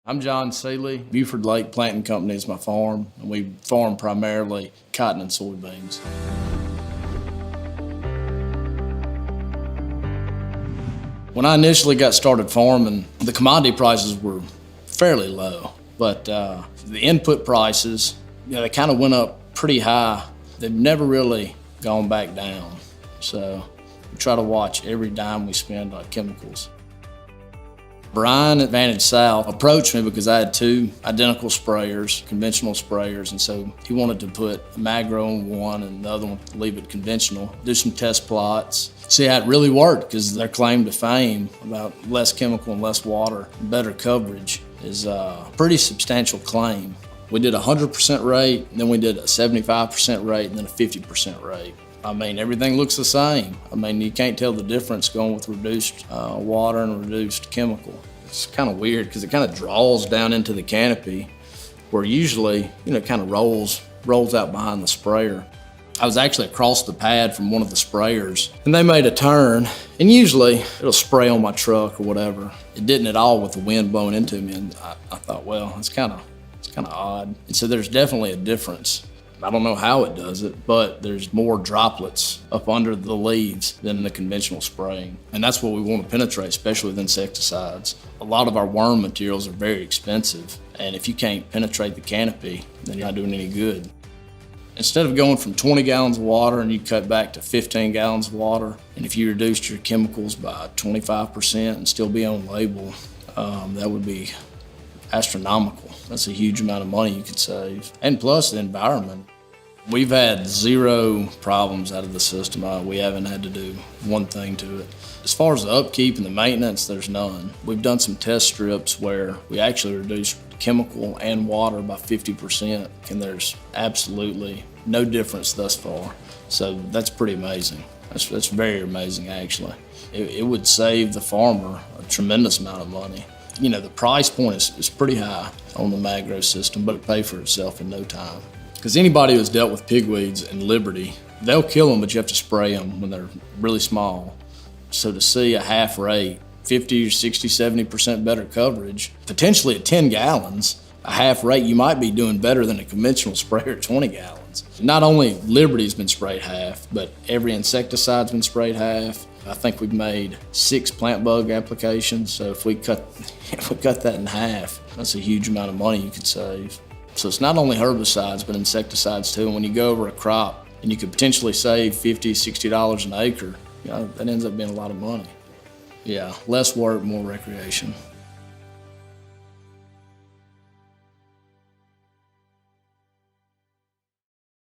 I'm John Seeley. Buford Lake Planting Company is my farm, and we farm primarily cotton and soybeans. When I initially got started farming, the commodity prices were fairly low, but the input prices, they kind of went up pretty high. They've never really gone back down. So we try to watch every dime we spend on chemicals. Brian at Vantage South approached me because I had two identical sprayers, conventional sprayers, and so he wanted to put a Magro on one and the other one leave it conventional, do some test plots, see how it really worked, because their claim to fame about less chemical and less water, better coverage is a pretty substantial claim. We did a 100% rate, then we did a 75% rate, and then a 50% rate. I mean, everything looks the same. I mean, you can't tell the difference going with reduced water and reduced chemical. It's kind of weird because it kind of draws down into the canopy where usually, it kind of rolls out behind the sprayer. I was actually across the pad from one of the sprayers and they made a turn, and usually it'll spray on my truck or whatever. It didn't at all with the wind blowing into me, and I thought, well, it's kind of odd. And so there's definitely a difference. I don't know how it does it, but there's more droplets up under the leaves than the conventional spraying. And that's what we want to penetrate, especially with insecticides. A lot of our worm materials are very expensive, and if you can't penetrate the canopy, then you're not doing any good. Instead of going from 20 gallons of water and you cut back to 15 gallons of water, and if you reduced your chemicals by 25% and still be on label, that would be astronomical. That's a huge amount of money you could save. And plus the environment. We've had zero problems out of the system. We haven't had to do one thing to it. As far as the upkeep and the maintenance, there's none. We've done some test strips where we actually reduced chemical and water by 50%, and there's absolutely no difference thus far. So that's pretty amazing. That's very amazing, actually. It would save the farmer a tremendous amount of money. The price point is pretty high on the Magro system, but it pays for itself in no time. Because anybody who's dealt with pigweeds and Liberty, they'll kill them, but you have to spray them when they're really small. So to see a half rate, 50 or 60, 70% better coverage, potentially at 10 gallons, a half rate, you might be doing better than a conventional sprayer at 20 gallons. Not only Liberty's been sprayed half, but every insecticide's been sprayed half. I think we've made 6 plant bug applications, so if we cut that in half, that's a huge amount of money you could save. So it's not only herbicides, but insecticides too. And when you go over a crop and you could potentially save $50, $60 an acre, that ends up being a lot of money. Yeah, less work, more recreation.